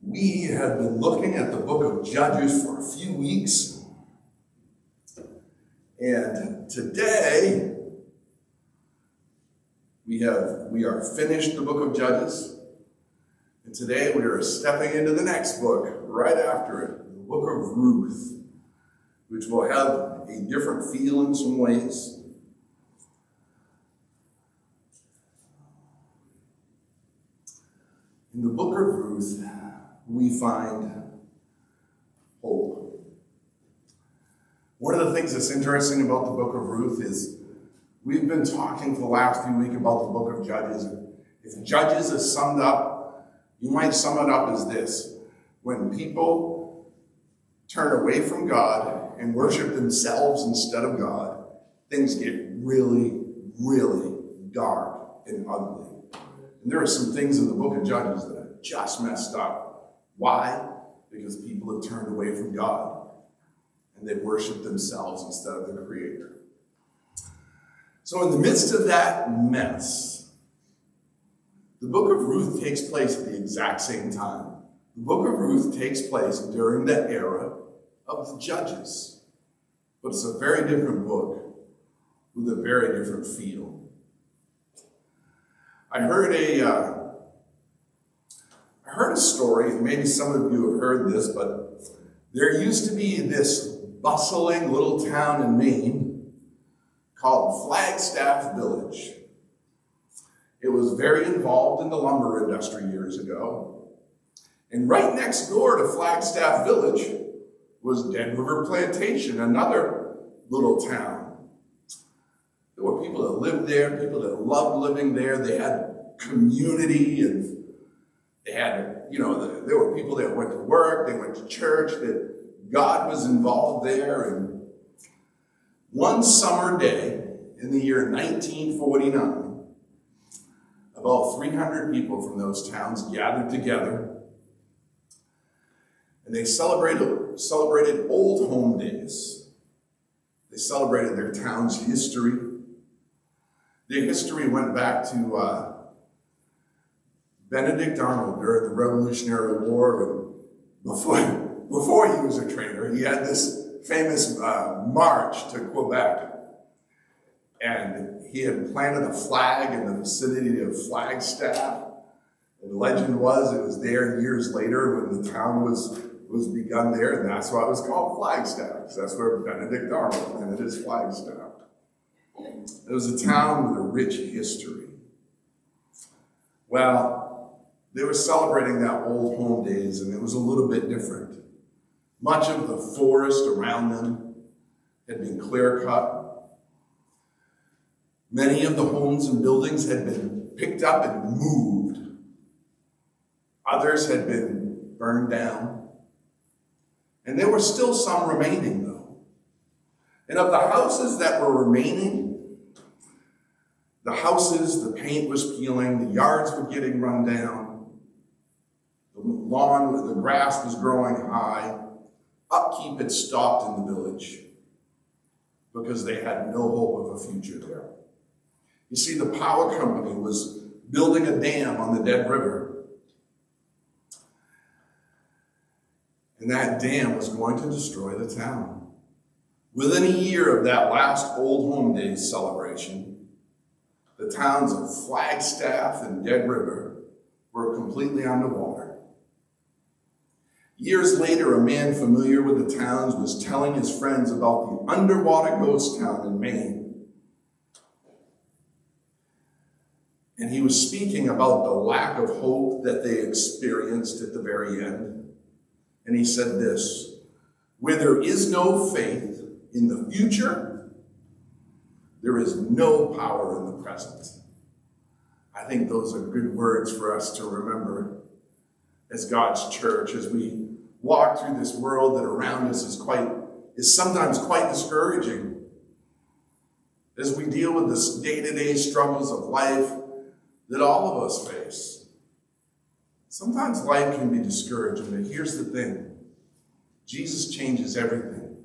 We have been looking at the book of Judges for a few weeks. And today, we are finished the book of Judges. And today we are stepping into the next book right after it, the book of Ruth, which will have a different feel in some ways. In the book of Ruth, we find hope. One of the things that's interesting about the book of Ruth is we've been talking for the last few weeks about the book of Judges. If Judges is summed up, you might sum it up as this: when people turn away from God and worship themselves instead of God, things get really, really dark and ugly. And there are some things in the book of Judges that are just messed up. Why? Because people have turned away from God and they worship themselves instead of the Creator. So in the midst of that mess, the book of Ruth takes place at the exact same time. The book of Ruth takes place during the era of the Judges. But it's a very different book with a very different feel. I heard a story, and maybe some of you have heard this, but there used to be this bustling little town in Maine called Flagstaff Village. It was very involved in the lumber industry years ago. And right next door to Flagstaff Village was Dead River Plantation, another little town. There were people that lived there, people that loved living there. They had community, and they had, there were people that went to work, they went to church, that God was involved there. And one summer day in the year 1949, about 300 people from those towns gathered together, and they celebrated old home days. They celebrated their town's history. Their history went back to Benedict Arnold during the Revolutionary War. And before he was a traitor, he had this famous march to Quebec. And he had planted a flag in the vicinity of Flagstaff. And the legend was it was there years later when the town was begun there, and that's why it was called Flagstaff, because that's where Benedict Arnold planted his Flagstaff. It was a town with a rich history. Well, they were celebrating that old home days, and it was a little bit different. Much of the forest around them had been clear cut. Many of the homes and buildings had been picked up and moved. Others had been burned down. And there were still some remaining, though. And of the houses that were remaining, the paint was peeling, the yards were getting run down, the lawn, the grass was growing high. Upkeep had stopped in the village because they had no hope of a future there. You see, the power company was building a dam on the Dead River, and that dam was going to destroy the town. Within a year of that last Old Home Days celebration, the towns of Flagstaff and Dead River were completely underwater. Years later, a man familiar with the towns was telling his friends about the underwater ghost town in Maine. And he was speaking about the lack of hope that they experienced at the very end. And he said this: where there is no faith in the future, there is no power in the present. I think those are good words for us to remember as God's church, as we walk through this world that around us is sometimes quite discouraging. As we deal with the day-to-day struggles of life that all of us face. Sometimes life can be discouraging, but here's the thing: Jesus changes everything.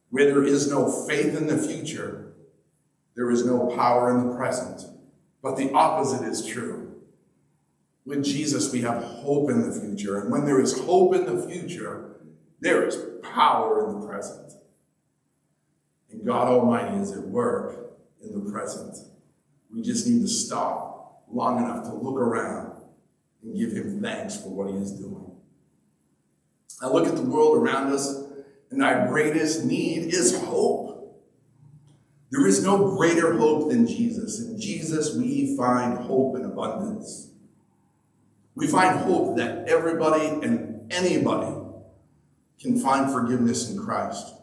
Where there is no faith in the future, there is no power in the present. But the opposite is true. With Jesus, we have hope in the future. And when there is hope in the future, there is power in the present. And God Almighty is at work in the present. We just need to stop long enough to look around and give him thanks for what he is doing. I look at the world around us, and our greatest need is hope. There is no greater hope than Jesus. In Jesus, we find hope in abundance. We find hope that everybody and anybody can find forgiveness in Christ.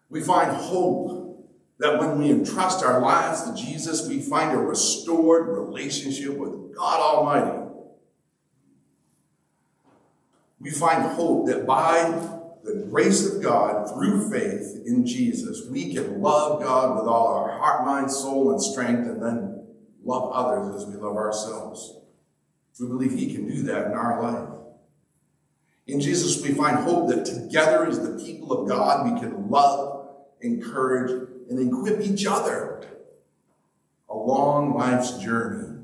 We find hope that when we entrust our lives to Jesus, we find a restored relationship with God Almighty. We find hope that by the grace of God, through faith in Jesus, we can love God with all our heart, mind, soul, and strength, and then love others as we love ourselves. We believe he can do that in our life. In Jesus, we find hope that together as the people of God, we can love, encourage, and equip each other along life's journey.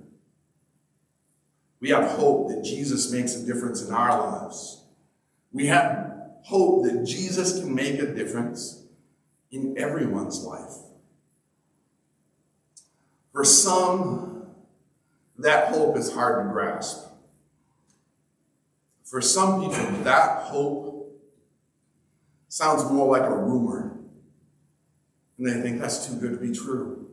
We have hope that Jesus makes a difference in our lives. We have hope that Jesus can make a difference in everyone's life. For some, that hope is hard to grasp. For some people, that hope sounds more like a rumor, and they think that's too good to be true.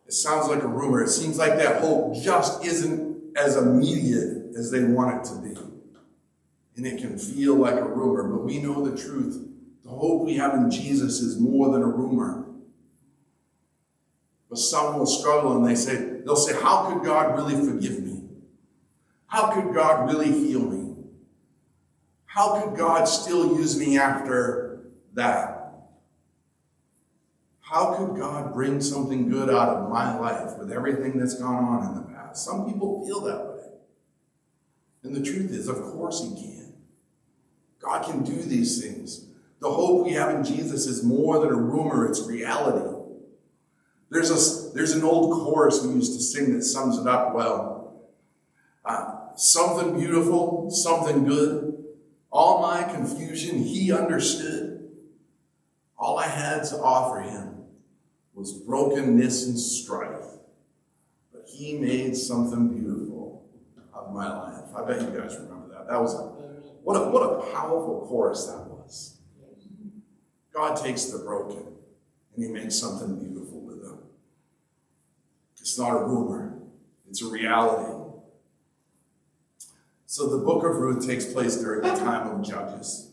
It sounds like a rumor. It seems like that hope just isn't as immediate as they want it to be. And it can feel like a rumor, but we know the truth. The hope we have in Jesus is more than a rumor. But some will struggle and they'll say, how could God really forgive me? How could God really heal me? How could God still use me after that? How could God bring something good out of my life with everything that's gone on in the past? Some people feel that way. And the truth is, of course he can. God can do these things. The hope we have in Jesus is more than a rumor, it's reality. There's an old chorus we used to sing that sums it up well. Something beautiful, something good. All my confusion he understood. All I had to offer him was brokenness and strife. But he made something beautiful of my life. I bet you guys remember that. What a powerful chorus that was. God takes the broken and he makes something beautiful with them. It's not a rumor. It's a reality. So the book of Ruth takes place during the time of Judges.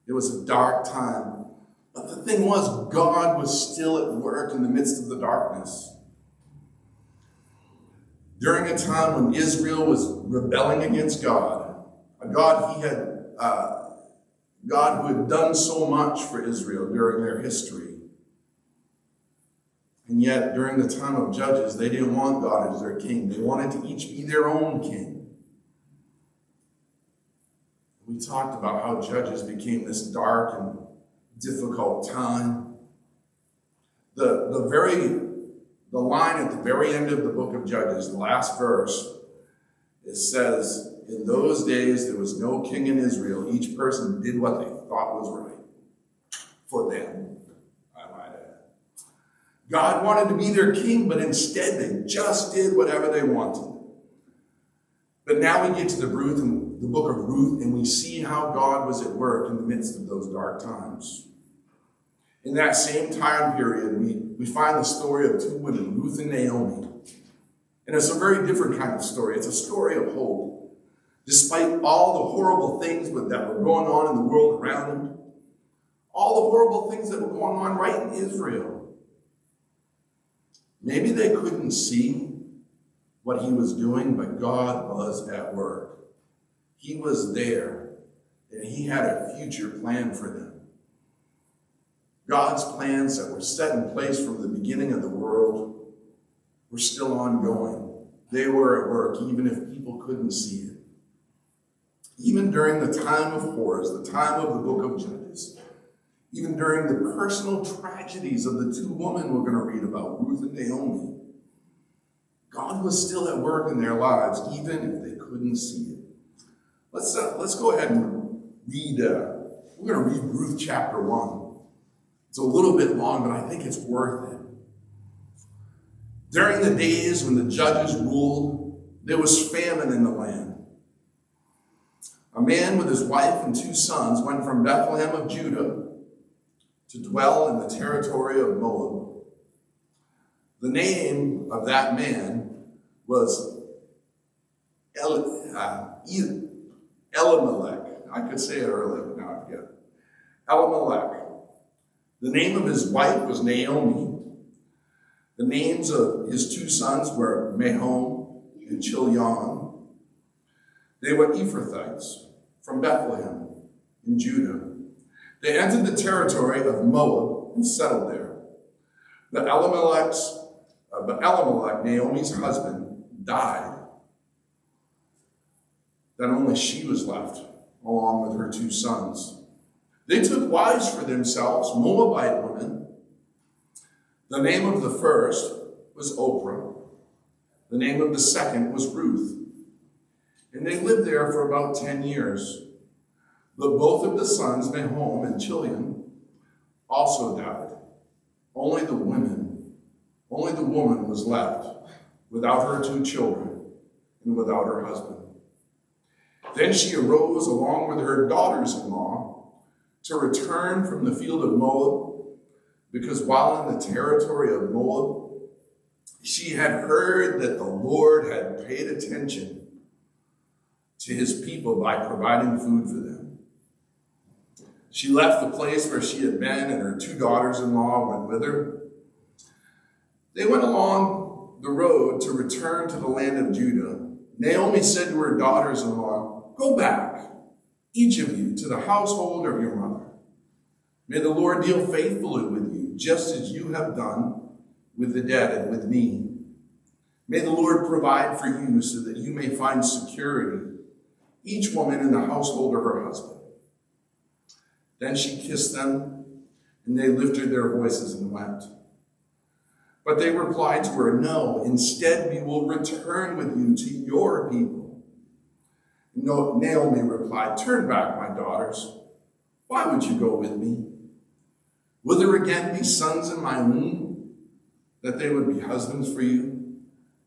It was a dark time. But the thing was, God was still at work in the midst of the darkness. During a time when Israel was rebelling against God, a God God who had done so much for Israel during their history. And yet, during the time of Judges, they didn't want God as their king. They wanted to each be their own king. We talked about how Judges became this dark and difficult time. The line at the very end of the book of Judges, the last verse, it says, in those days there was no king in Israel. Each person did what they thought was right for them, I might add. God wanted to be their king, but instead they just did whatever they wanted. But now we get to the book of Ruth, and we see how God was at work in the midst of those dark times. In that same time period, we find the story of two women, Ruth and Naomi. And it's a very different kind of story. It's a story of hope. Despite all the horrible things that were going on in the world around them, all the horrible things that were going on right in Israel, maybe they couldn't see what he was doing, but God was at work. He was there, and he had a future plan for them. God's plans that were set in place from the beginning of the world were still ongoing. They were at work, even if people couldn't see it. Even during the time of horrors, the time of the book of Judges, even during the personal tragedies of the two women we're going to read about, Ruth and Naomi, God was still at work in their lives, even if they couldn't see it. Let's go ahead and read. We're going to read Ruth chapter 1. It's a little bit long, but I think it's worth it. During the days when the judges ruled, there was famine in the land. A man with his wife and 2 sons went from Bethlehem of Judah to dwell in the territory of Moab. The name of that man was Elimelech. I could say it earlier, but now I forget. Elimelech. The name of his wife was Naomi. The names of his 2 sons were Mahom and Chilion. They were Ephrathites from Bethlehem in Judah. They entered the territory of Moab and settled there. But Elimelech, Naomi's husband, died. Then only she was left, along with her 2 sons. They took wives for themselves, Moabite women. The name of the first was Oprah. The name of the second was Ruth. And they lived there for about 10 years. But both of the sons, Mahom and Chilion, also died. Only the woman was left, without her 2 children and without her husband. Then she arose along with her daughters-in-law to return from the field of Moab, because while in the territory of Moab, she had heard that the Lord had paid attention to his people by providing food for them. She left the place where she had been, and her 2 daughters-in-law went with her. They went along the road to return to the land of Judah. Naomi said to her daughters-in-law, "Go back, each of you, to the household of your mother. May the Lord deal faithfully with you, just as you have done with the dead and with me. May the Lord provide for you so that you may find security, each woman in the household of her husband." Then she kissed them, and they lifted their voices and wept. But they replied to her, "No, instead we will return with you to your people." No, Naomi replied, "Turn back, my daughters. Why would you go with me? Will there again be sons in my womb, that they would be husbands for you?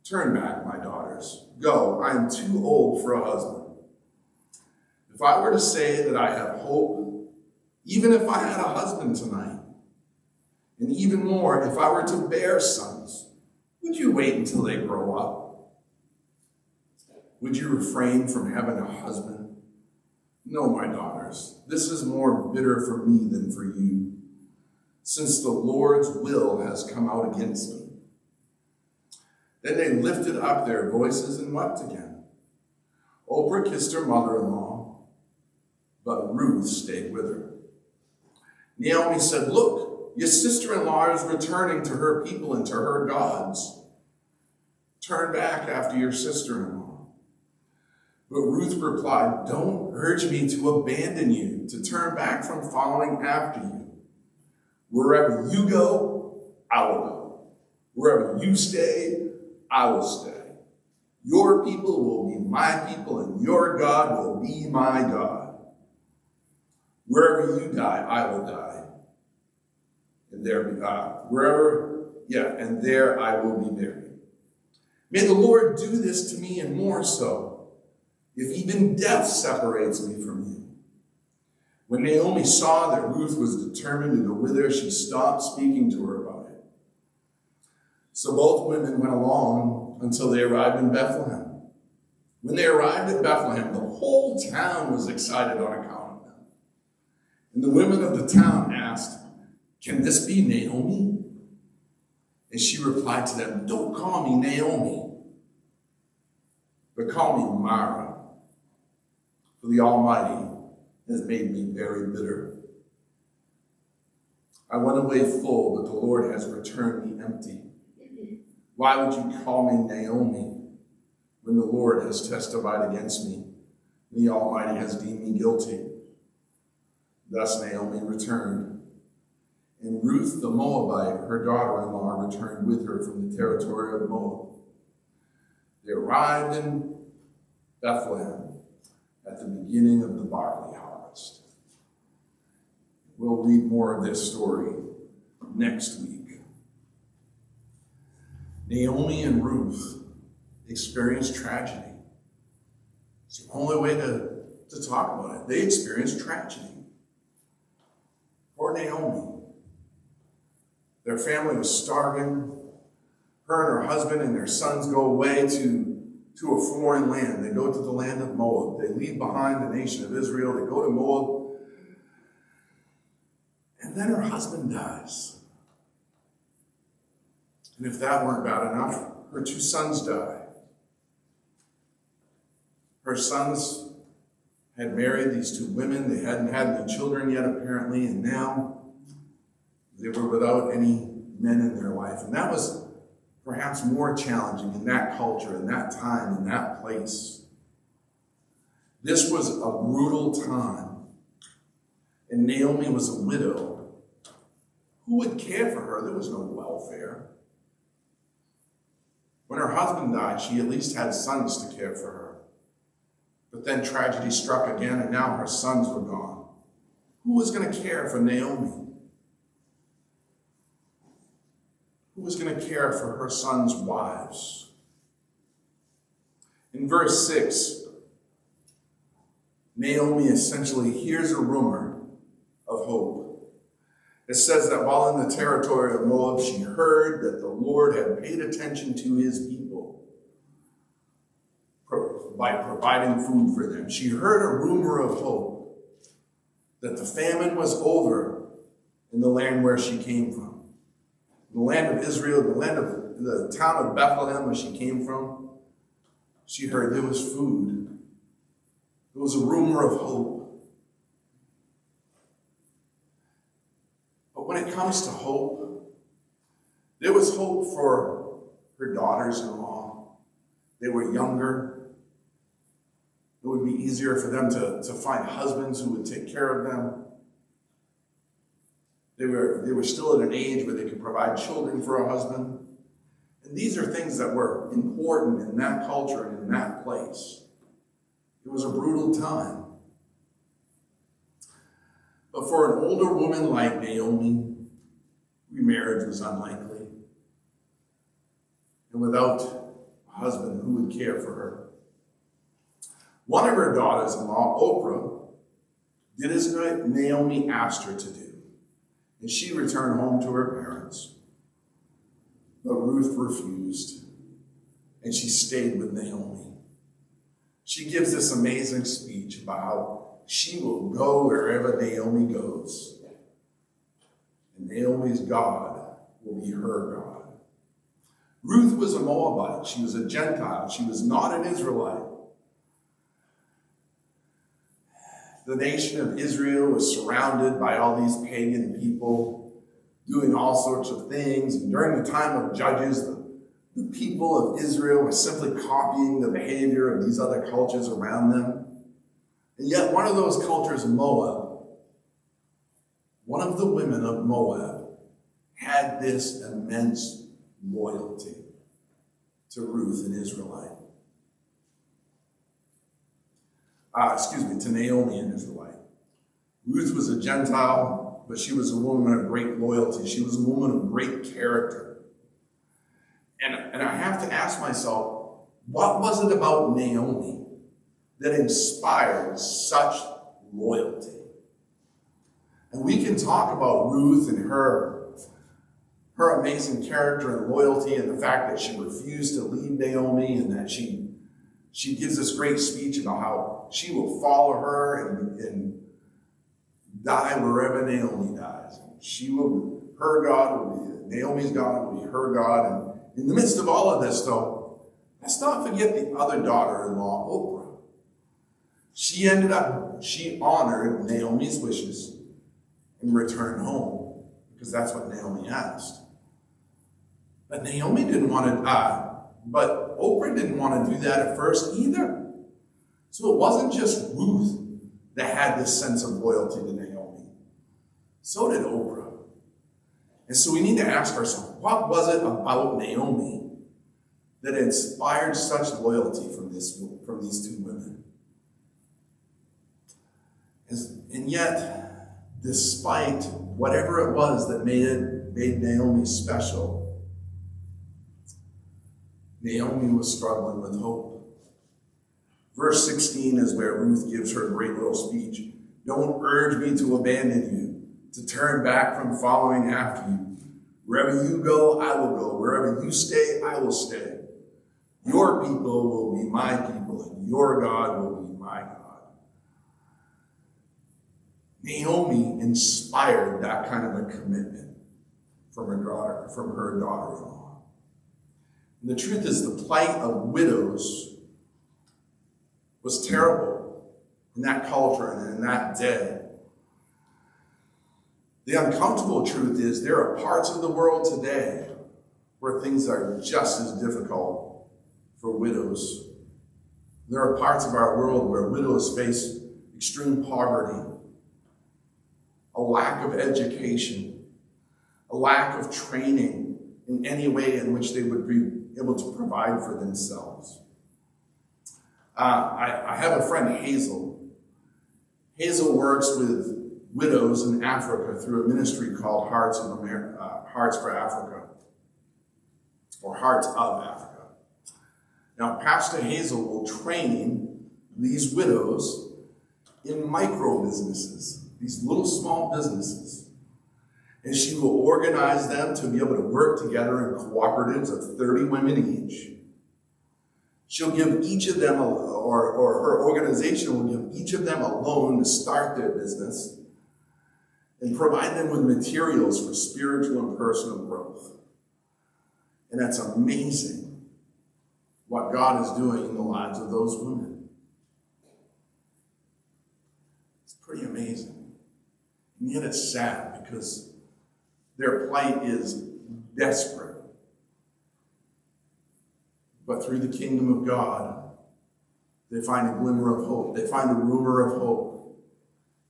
Turn back, my daughters. Go, I am too old for a husband. If I were to say that I have hope, even if I had a husband tonight, and even more, if I were to bear sons, would you wait until they grow up? Would you refrain from having a husband? No, my daughters, this is more bitter for me than for you, since the Lord's will has come out against me." Then they lifted up their voices and wept again. Oprah kissed her mother-in-law, but Ruth stayed with her. Naomi said, "Look, your sister-in-law is returning to her people and to her gods. Turn back after your sister-in-law." But Ruth replied, "Don't urge me to abandon you, to turn back from following after you. Wherever you go, I will go. Wherever you stay, I will stay. Your people will be my people, and your God will be my God. Wherever you die, I will die. And there I will be buried. May the Lord do this to me and more so, if even death separates me from you." When Naomi saw that Ruth was determined to go with her, she stopped speaking to her about it. So both women went along until they arrived in Bethlehem. When they arrived at Bethlehem, the whole town was excited on account of them. And the women of the town asked, "Can this be Naomi?" And she replied to them, "Don't call me Naomi, but call me Mara, for the Almighty has made me very bitter. I went away full, but the Lord has returned me empty. Why would you call me Naomi when the Lord has testified against me, and the Almighty has deemed me guilty?" Thus Naomi returned, and Ruth the Moabite, her daughter-in-law, returned with her from the territory of Moab. They arrived in Bethlehem at the beginning of the barley harvest. We'll read more of this story next week. Naomi and Ruth experienced tragedy. It's the only way to talk about it. They experienced tragedy. Poor Naomi. Their family was starving. Her and her husband and their sons go away to a foreign land. They go to the land of Moab. They leave behind the nation of Israel. They go to Moab. And then her husband dies. And if that weren't bad enough, her 2 sons die. Her sons had married these 2 women. They hadn't had any children yet, apparently, and now they were without any men in their life. And that was perhaps more challenging in that culture, in that time, in that place. This was a brutal time. And Naomi was a widow. Who would care for her? There was no welfare. When her husband died, she at least had sons to care for her. But then tragedy struck again, and now her sons were gone. Who was going to care for Naomi? Who was going to care for her sons' wives? In verse 6, Naomi essentially hears a rumor of hope. It says that while in the territory of Moab, she heard that the Lord had paid attention to his people by providing food for them. She heard a rumor of hope that the famine was over in the land where she came from. The land of Israel, the land of the town of Bethlehem where she came from, she heard there was food. There was a rumor of hope. But when it comes to hope, there was hope for her daughters-in-law. They were younger. It would be easier for them to find husbands who would take care of them. They were still at an age where they could provide children for a husband. And these are things that were important in that culture and in that place. It was a brutal time. But for an older woman like Naomi, remarriage was unlikely. And without a husband, who would care for her? One of her daughters-in-law, Oprah, did as Naomi asked her to do. And she returned home to her parents. But Ruth refused, and she stayed with Naomi. She gives this amazing speech about how she will go wherever Naomi goes. And Naomi's God will be her God. Ruth was a Moabite. She was a Gentile. She was not an Israelite. The nation of Israel was surrounded by all these pagan people doing all sorts of things. And during the time of Judges, the people of Israel were simply copying the behavior of these other cultures around them. And yet one of those cultures, Moab, one of the women of Moab, had this immense loyalty to Ruth, an Israelite. To Naomi, an Israelite. Ruth was a Gentile, but she was a woman of great loyalty. She was a woman of great character. And I have to ask myself, what was it about Naomi that inspired such loyalty? And we can talk about Ruth and her amazing character and loyalty and the fact that she refused to leave Naomi and that she gives this great speech about how she will follow her and die wherever Naomi dies. Naomi's God will be her God. And in the midst of all of this, though, let's not forget the other daughter-in-law, Oprah. She honored Naomi's wishes and returned home because that's what Naomi asked. But Naomi didn't want to But Oprah didn't want to do that at first either. So it wasn't just Ruth that had this sense of loyalty to Naomi. So did Oprah. And so we need to ask ourselves, what was it about Naomi that inspired such loyalty from these two women. And yet, despite whatever it was that made Naomi special, Naomi was struggling with hope. Verse 16 is where Ruth gives her great little speech. Don't urge me to abandon you, to turn back from following after you. Wherever you go, I will go. Wherever you stay, I will stay. Your people will be my people, and your God will be my God. Naomi inspired that kind of a commitment from her daughter-in-law. And the truth is, the plight of widows was terrible in that culture and in that day. The uncomfortable truth is there are parts of the world today where things are just as difficult for widows. There are parts of our world where widows face extreme poverty, a lack of education, a lack of training in any way in which they would be able to provide for themselves. I have a friend, Hazel. Hazel works with widows in Africa through a ministry called Hearts for Africa, or Hearts of Africa. Now, Pastor Hazel will train these widows in micro businesses, these little small businesses. And she will organize them to be able to work together in cooperatives of 30 women each. She'll give each of them, or her organization will give each of them a loan to start their business and provide them with materials for spiritual and personal growth. And that's amazing what God is doing in the lives of those women. It's pretty amazing. And yet it's sad because their plight is desperate. But through the kingdom of God, they find a glimmer of hope. They find a rumor of hope.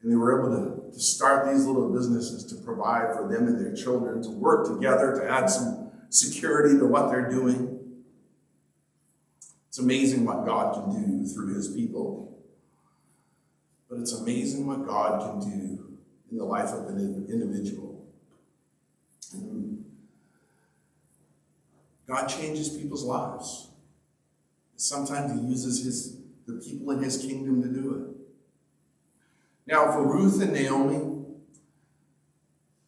And they were able to start these little businesses to provide for them and their children, to work together, to add some security to what they're doing. It's amazing what God can do through his people. But it's amazing what God can do in the life of an individual. And God changes people's lives. Sometimes he uses the people in his kingdom to do it. Now, for Ruth and Naomi,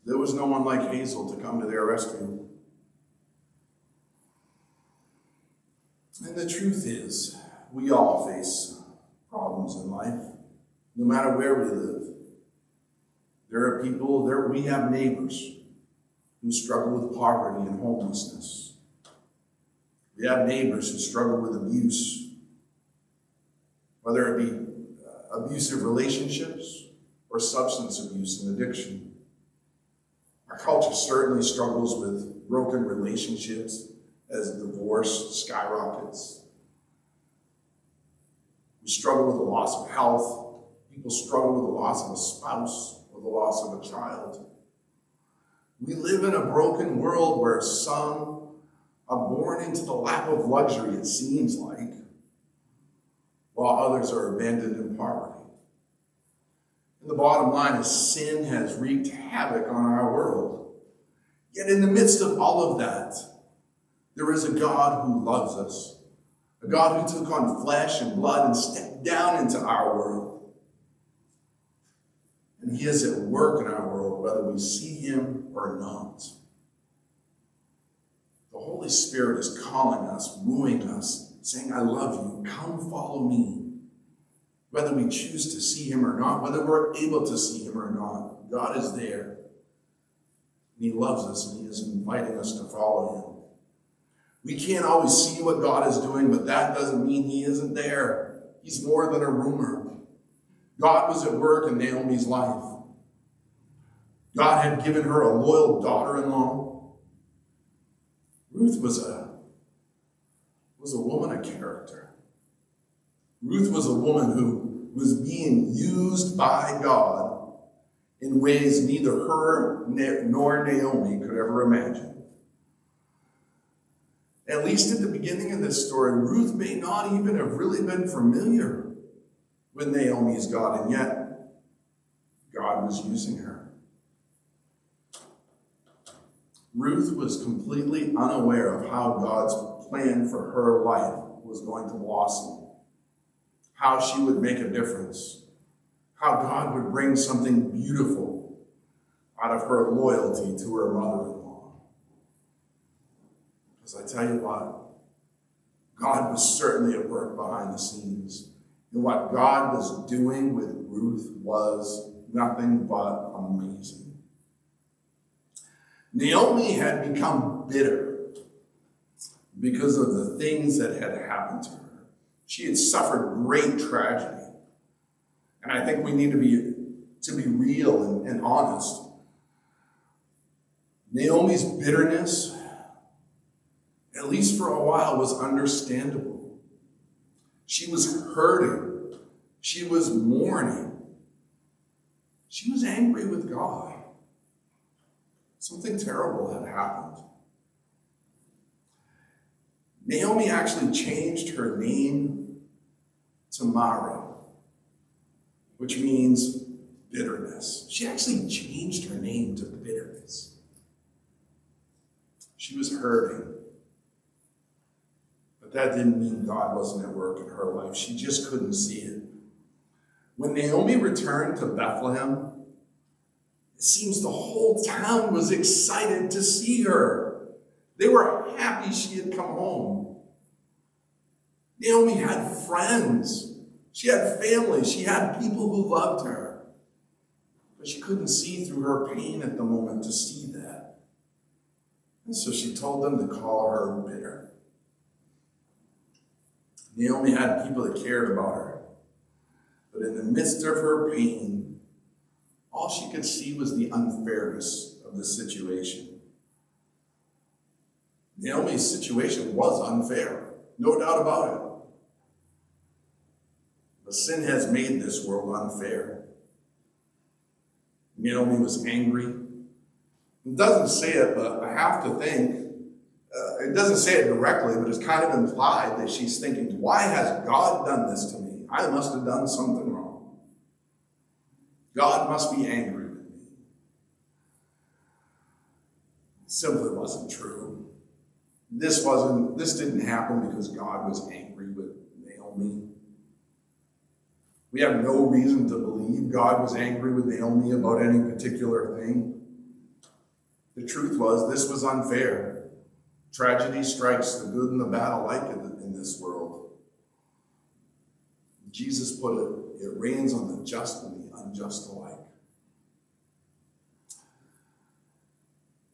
there was no one like Hazel to come to their rescue. And the truth is, we all face problems in life, no matter where we live. There are people, we have neighbors who struggle with poverty and homelessness. We have neighbors who struggle with abuse, whether it be abusive relationships or substance abuse and addiction. Our culture certainly struggles with broken relationships as divorce skyrockets. We struggle with the loss of health. People struggle with the loss of a spouse or the loss of a child. We live in a broken world where some are born into the lap of luxury, it seems like, while others are abandoned in poverty. And the bottom line is sin has wreaked havoc on our world. Yet in the midst of all of that, there is a God who loves us, a God who took on flesh and blood and stepped down into our world. And he is at work in our world, whether we see him or not. The Holy Spirit is calling us, wooing us, saying, I love you, come follow me. Whether we choose to see him or not, whether we're able to see him or not, God is there. And he loves us, and he is inviting us to follow him. We can't always see what God is doing, but that doesn't mean he isn't there. He's more than a rumor. God was at work in Naomi's life. God had given her a loyal daughter-in-law. Ruth was a woman of character. Ruth was a woman who was being used by God in ways neither her nor Naomi could ever imagine. At least at the beginning of this story, Ruth may not even have really been familiar with Naomi's God, and yet God was using her. Ruth was completely unaware of how God's plan for her life was going to blossom, how she would make a difference, how God would bring something beautiful out of her loyalty to her mother-in-law. Because I tell you what, God was certainly at work behind the scenes. And what God was doing with Ruth was nothing but amazing. Naomi had become bitter because of the things that had happened to her. She had suffered great tragedy. And I think we need to be real and honest. Naomi's bitterness, at least for a while, was understandable. She was hurting. She was mourning. She was angry with God. Something terrible had happened. Naomi actually changed her name to Mara, which means bitterness. She actually changed her name to bitterness. She was hurting. But that didn't mean God wasn't at work in her life. She just couldn't see it. When Naomi returned to Bethlehem, it seems the whole town was excited to see her. They were happy she had come home. Naomi had friends. She had family. She had people who loved her. But she couldn't see through her pain at the moment to see that. And so she told them to call her bitter. Naomi had people that cared about her. But in the midst of her pain, all she could see was the unfairness of the situation. Naomi's situation was unfair, no doubt about it. But sin has made this world unfair. Naomi was angry. It doesn't say it, but I have to think, it doesn't say it directly, but it's kind of implied that she's thinking, why has God done this to me? I must have done something wrong. God must be angry with me. It simply wasn't true. This didn't happen because God was angry with Naomi. We have no reason to believe God was angry with Naomi about any particular thing. The truth was, this was unfair. Tragedy strikes the good and the bad alike in this world. Jesus put it rains on the just and the unjust alike.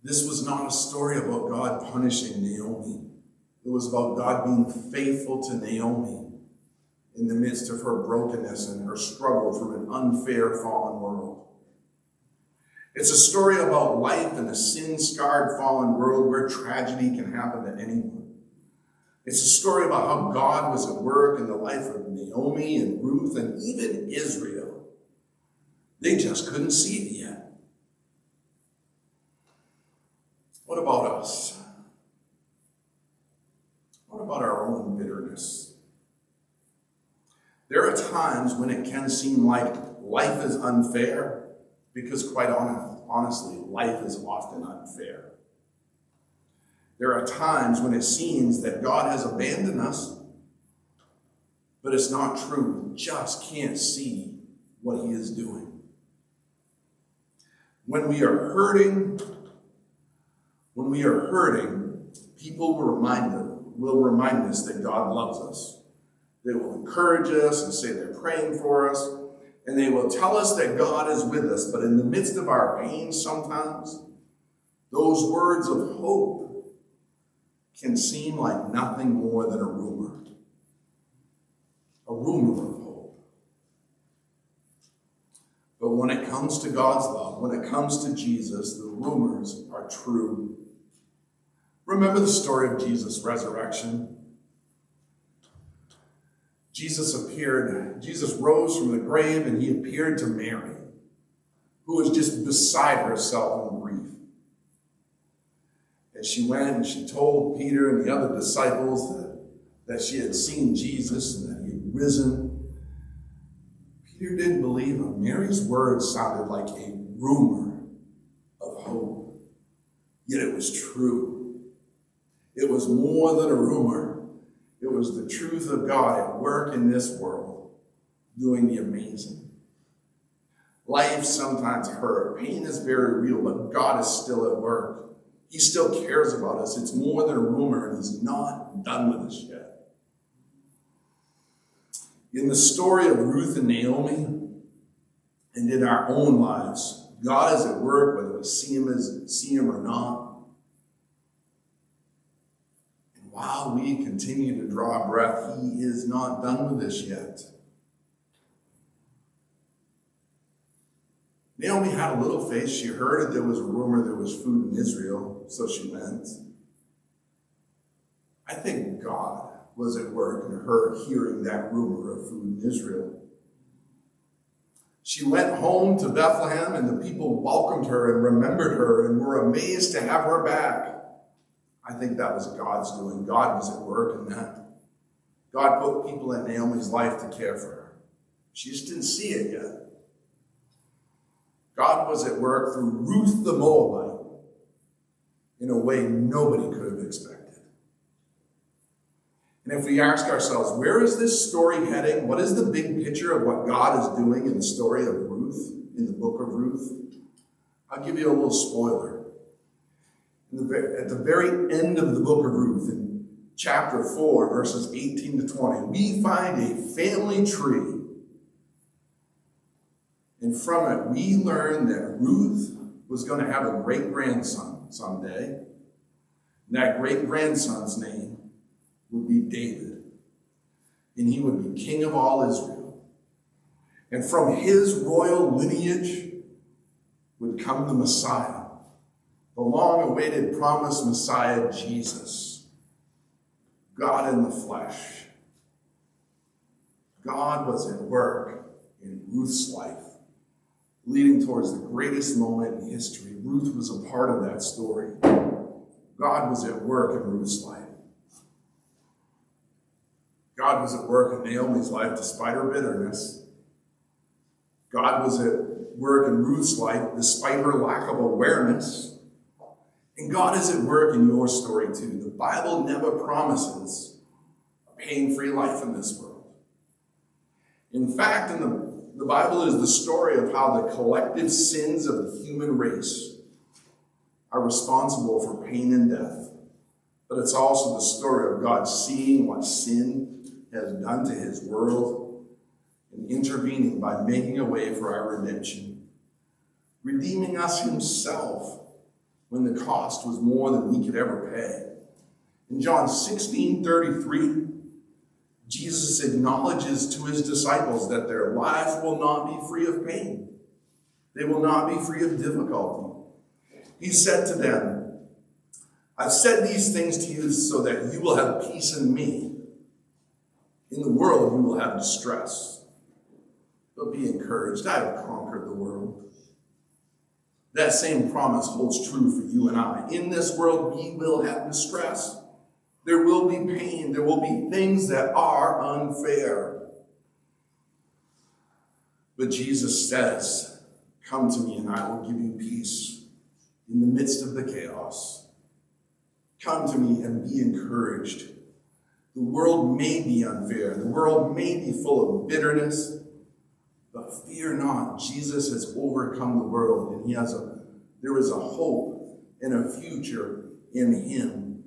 This was not a story about God punishing Naomi. It was about God being faithful to Naomi in the midst of her brokenness and her struggle through an unfair, fallen world. It's a story about life in a sin-scarred, fallen world where tragedy can happen to anyone. It's a story about how God was at work in the life of Naomi and Ruth and even Israel. They just couldn't see it yet. What about us? What about our own bitterness? There are times when it can seem like life is unfair, because quite honestly, life is often unfair. There are times when it seems that God has abandoned us, but it's not true. We just can't see what he is doing. When we are hurting, people will remind us that God loves us. They will encourage us and say they're praying for us. And they will tell us that God is with us. But in the midst of our pain sometimes, those words of hope can seem like nothing more than a rumor. A rumor of hope. But when it comes to God's love, when it comes to Jesus, the rumors are true. Remember the story of Jesus' resurrection? Jesus rose from the grave and he appeared to Mary, who was just beside herself in grief. And she went and she told Peter and the other disciples that she had seen Jesus and that he had risen. Peter didn't believe him. Mary's words sounded like a rumor of hope. Yet it was true. It was more than a rumor. It was the truth of God at work in this world, doing the amazing. Life sometimes hurts. Pain is very real, but God is still at work. He still cares about us. It's more than a rumor, and he's not done with us yet. In the story of Ruth and Naomi, and in our own lives, God is at work, whether we see him or not. And while we continue to draw breath, he is not done with us yet. Naomi had a little faith. She heard that there was a rumor there was food in Israel, so she went. I think God was at work in her hearing that rumor of food in Israel. She went home to Bethlehem, and the people welcomed her and remembered her and were amazed to have her back. I think that was God's doing. God was at work in that. God put people in Naomi's life to care for her. She just didn't see it yet. God was at work through Ruth the Moabite in a way nobody could have expected. And if we ask ourselves, where is this story heading? What is the big picture of what God is doing in the story of Ruth, in the book of Ruth? I'll give you a little spoiler. At the very end of the book of Ruth, in chapter 4, verses 18 to 20, we find a family tree. And from it, we learn that Ruth was going to have a great-grandson someday. And that great-grandson's name would be David. And he would be king of all Israel. And from his royal lineage would come the Messiah, the long-awaited promised Messiah, Jesus, God in the flesh. God was at work in Ruth's life, leading towards the greatest moment in history. Ruth was a part of that story. God was at work in Ruth's life. God was at work in Naomi's life despite her bitterness. God was at work in Ruth's life despite her lack of awareness. And God is at work in your story too. The Bible never promises a pain-free life in this world. In fact, the Bible is the story of how the collective sins of the human race are responsible for pain and death. But it's also the story of God seeing what sin has done to his world and intervening by making a way for our redemption, redeeming us himself when the cost was more than we could ever pay. In John 16:33, Jesus acknowledges to his disciples that their lives will not be free of pain. They will not be free of difficulty. He said to them, I've said these things to you so that you will have peace in me. In the world you will have distress. But be encouraged. I have conquered the world. That same promise holds true for you and I. In this world we will have distress. There will be pain. There will be things that are unfair. But Jesus says, come to me and I will give you peace in the midst of the chaos. Come to me and be encouraged. The world may be unfair. The world may be full of bitterness. But fear not. Jesus has overcome the world. And there is a hope and a future in him.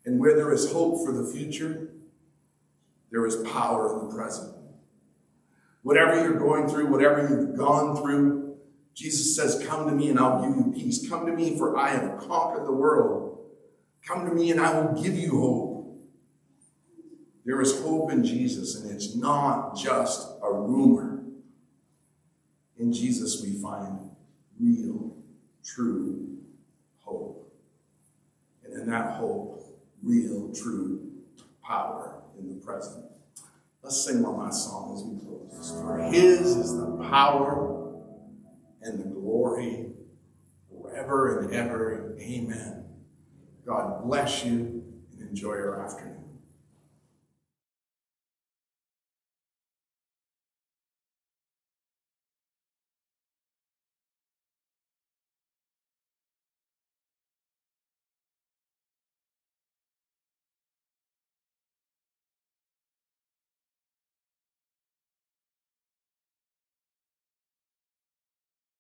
And where there is hope for the future, there is power in the present. Whatever you're going through, whatever you've gone through, Jesus says, come to me and I'll give you peace. Come to me for I have conquered the world. Come to me and I will give you hope. There is hope in Jesus, and it's not just a rumor. In Jesus we find real, true hope. And in that hope, real, true power in the present. Let's sing one last song as we close. For his is the power and the glory forever and ever. Amen. God bless you and enjoy your afternoon.